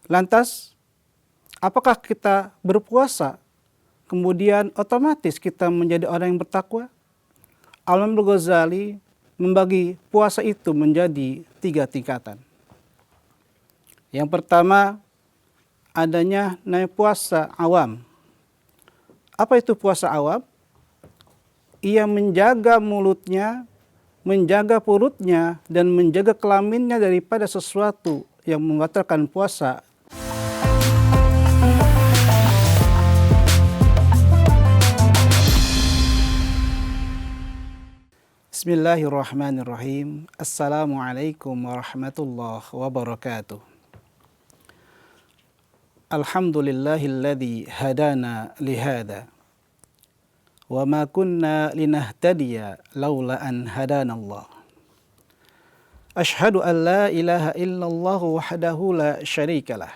Lantas, apakah kita berpuasa, kemudian otomatis kita menjadi orang yang bertakwa? Al-Imam Al-Ghazali membagi puasa itu menjadi 3 tingkatan. Yang pertama, adanya namanya puasa awam. Apa itu puasa awam? Ia menjaga mulutnya, menjaga perutnya, dan menjaga kelaminnya daripada sesuatu yang membatalkan puasa. Bismillahirrahmanirrahim. Assalamualaikum warahmatullahi wabarakatuh. Alhamdulillahilladzi hadana lihada wa ma kunna linahtadiya laula an hadanallah. Ashhadu an la ilaha illallah wahdahu la syarikalah.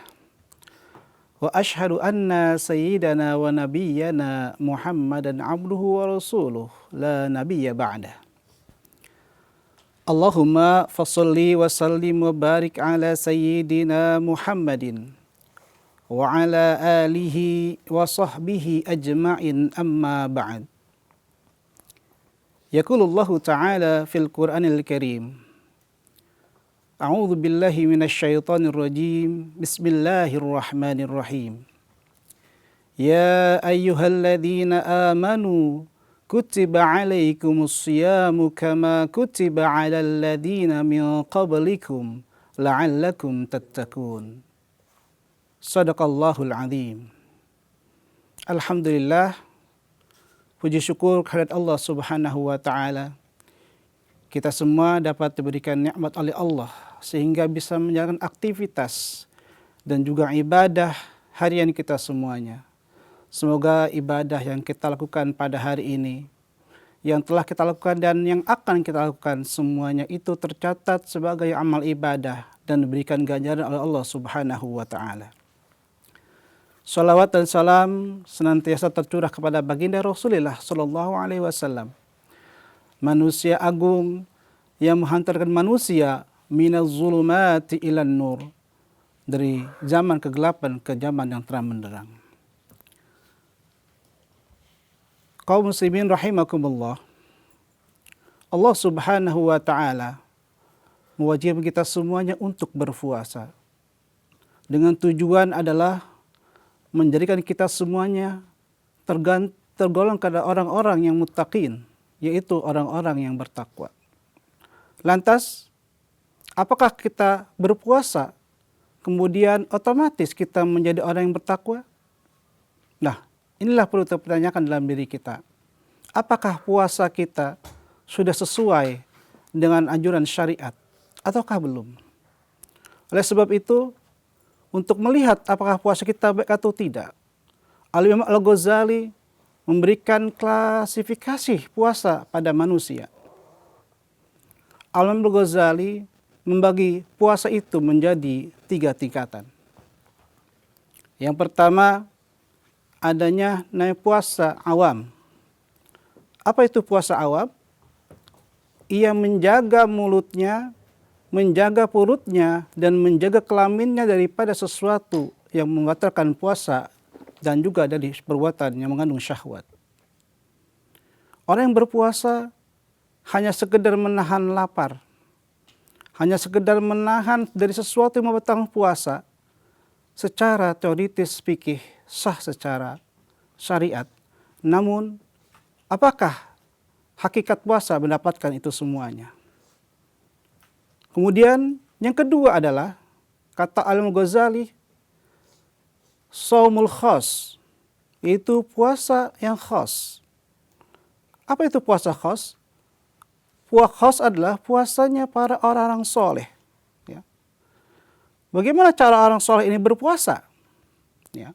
Wa ashhadu anna sayyidana wa nabiyyana Muhammadan abduhu wa rasuluh la nabiyya ba'dah. Allahumma fassalli wa sallim wa barik ala sayyidina Muhammadin wa ala alihi wa sahbihi ajma'in amma ba'd. Yaqulullahu ta'ala fil Qur'anil Karim. A'udzu billahi minasy syaithanir rajim. Bismillahirrahmanirrahim. Ya ayyuhalladzina amanu kutiba alaikumus siyamu kama kutiba alal ladzina min qablikum la'allakum tattaqun. Shadaqallahul azim. Alhamdulillah, puji syukur kehadirat Allah Subhanahu wa taala. Kita semua dapat diberikan nikmat oleh Allah sehingga bisa menjalankan aktivitas dan juga ibadah harian kita semuanya. Semoga ibadah yang kita lakukan pada hari ini, yang telah kita lakukan dan yang akan kita lakukan semuanya itu tercatat sebagai amal ibadah dan diberikan ganjaran oleh Allah Subhanahu wa taala. Salawat dan salam senantiasa tercurah kepada baginda Rasulullah sallallahu alaihi wasallam, manusia agung yang menghantarkan manusia minaz zulumati ilan nur, dari zaman kegelapan ke zaman yang terang benderang. Kaum muslimin rahimakumullah, Allah Subhanahu wa taala mewajibkan kita semuanya untuk berpuasa dengan tujuan adalah menjadikan kita semuanya tergolong kepada orang-orang yang muttaqin, yaitu orang-orang yang bertakwa. Lantas, apakah kita berpuasa, kemudian otomatis kita menjadi orang yang bertakwa? Nah, inilah perlu kita pertanyakan dalam diri kita. Apakah puasa kita sudah sesuai dengan anjuran syariat, ataukah belum? Oleh sebab itu, untuk melihat apakah puasa kita baik atau tidak, Al-Imam Al-Ghazali memberikan klasifikasi puasa pada manusia. Al-Imam Al-Ghazali membagi puasa itu menjadi 3 tingkatan. Yang pertama, adanya namanya puasa awam. Apa itu puasa awam? Ia menjaga mulutnya, menjaga perutnya, dan menjaga kelaminnya daripada sesuatu yang membatalkan puasa dan juga dari perbuatan yang mengandung syahwat. Orang yang berpuasa hanya sekedar menahan lapar, hanya sekedar menahan dari sesuatu yang membatalkan puasa, secara teoritis fikih sah secara syariat. Namun, apakah hakikat puasa mendapatkan itu semuanya? Kemudian yang kedua adalah, kata Al-Imam Ghazali, shaumul khas, yaitu puasa yang khas. Apa itu puasa khas? Puasa khas adalah puasanya para orang-orang soleh. Ya. Bagaimana cara orang soleh ini berpuasa? Ya.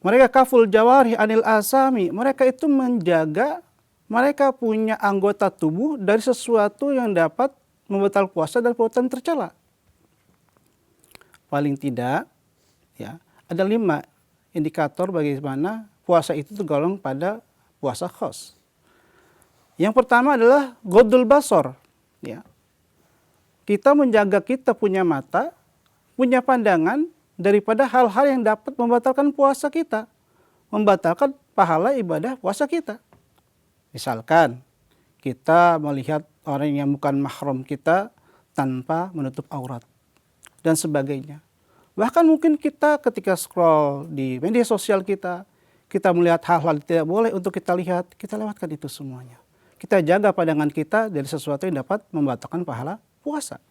Mereka kaful jawarih anil asami, mereka itu menjaga, mereka punya anggota tubuh dari sesuatu yang dapat membatal puasa dan perbuatan tercela. Paling tidak, ya, ada 5 indikator bagaimana puasa itu tergolong pada puasa khas. Yang pertama adalah ghaddul basar, ya. Kita menjaga kita punya mata, punya pandangan daripada hal-hal yang dapat membatalkan puasa kita, membatalkan pahala ibadah puasa kita. Misalkan kita melihat orang yang bukan mahram kita tanpa menutup aurat dan sebagainya. Bahkan mungkin kita ketika scroll di media sosial kita melihat hal-hal tidak boleh untuk kita lihat, kita lewatkan itu semuanya. Kita jaga pandangan kita dari sesuatu yang dapat membatalkan pahala puasa.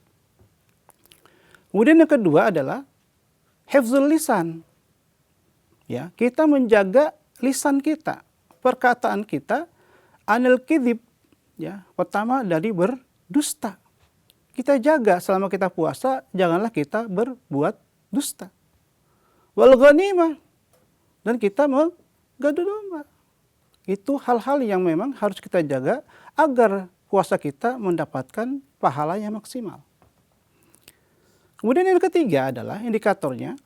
Kemudian yang kedua adalah hifzul lisan. Ya, kita menjaga lisan kita, perkataan kita, anil kidhib. Ya, pertama dari berdusta. Kita jaga selama kita puasa, janganlah kita berbuat dusta. Wal ghanimah, dan kita mengadu domba. Itu hal-hal yang memang harus kita jaga agar puasa kita mendapatkan pahala yang maksimal. Kemudian yang ketiga adalah indikatornya,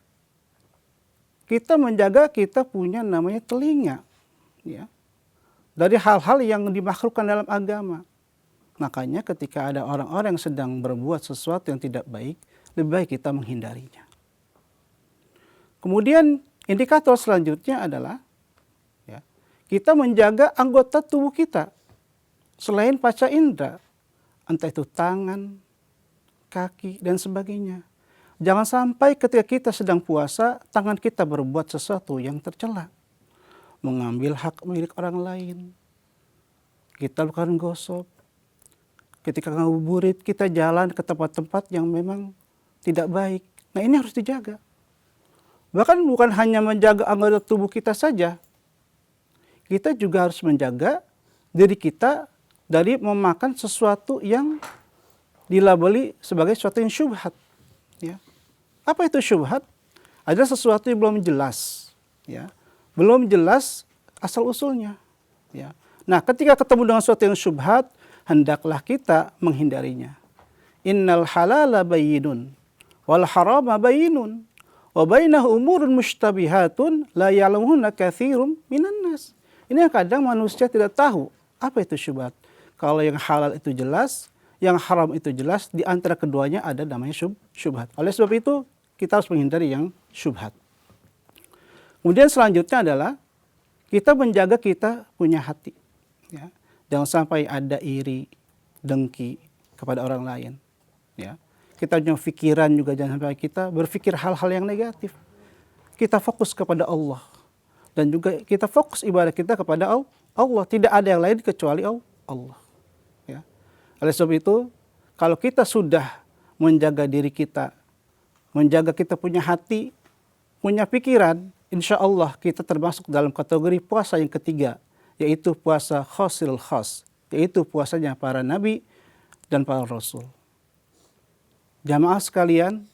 kita menjaga kita punya namanya telinga, ya, dari hal-hal yang dimakruhkan dalam agama. Makanya ketika ada orang-orang yang sedang berbuat sesuatu yang tidak baik, lebih baik kita menghindarinya. Kemudian indikator selanjutnya adalah ya, kita menjaga anggota tubuh kita selain panca indera, entah itu tangan, kaki, dan sebagainya. Jangan sampai ketika kita sedang puasa, tangan kita berbuat sesuatu yang tercela. Mengambil hak milik orang lain. Kita lakukan gosok. Ketika ngabuburit, kita jalan ke tempat-tempat yang memang tidak baik. Nah, ini harus dijaga. Bahkan bukan hanya menjaga anggota tubuh kita saja. Kita juga harus menjaga diri kita dari memakan sesuatu yang dilabeli sebagai sesuatu yang syubhat. Ya. Apa itu syubhat? Adalah sesuatu yang belum jelas. Ya. Belum jelas asal-usulnya. Ya. Nah, ketika ketemu dengan sesuatu yang syubhat, hendaklah kita menghindarinya. Innal halala bayyinun wal harama bayyinun wa bainahu umurun mushtabihatun la ya'lamuhunna katsirum minan nas. Ini yang kadang manusia tidak tahu apa itu syubhat. Kalau yang halal itu jelas, yang haram itu jelas, di antara keduanya ada namanya syubhat. Oleh sebab itu kita harus menghindari yang syubhat. Kemudian selanjutnya adalah kita menjaga kita punya hati. Ya. Jangan sampai ada iri, dengki kepada orang lain. Ya. Kita punya pikiran juga jangan sampai kita berpikir hal-hal yang negatif. Kita fokus kepada Allah. Dan juga kita fokus ibadah kita kepada Allah. Tidak ada yang lain kecuali Allah. Ya. Oleh sebab itu, kalau kita sudah menjaga diri kita, menjaga kita punya hati, punya pikiran, insya Allah kita termasuk dalam kategori puasa yang ketiga, yaitu puasa khasil khas, yaitu puasanya para nabi dan para rasul. Jamaah sekalian,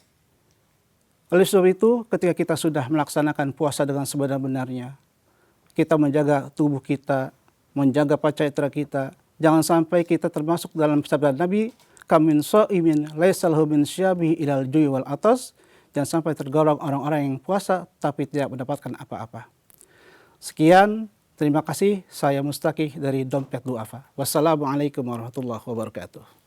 oleh sebab itu ketika kita sudah melaksanakan puasa dengan sebenar-benarnya, kita menjaga tubuh kita, menjaga panca indera kita, jangan sampai kita termasuk dalam sabda Nabi, kamin sha'imin laisa lahu min syabihi ilal ju'i wal atas, jangan sampai tergolong orang-orang yang puasa tapi tidak mendapatkan apa-apa. Sekian, terima kasih, saya Mustaqih dari Dompet Du'afa. Wassalamualaikum warahmatullahi wabarakatuh.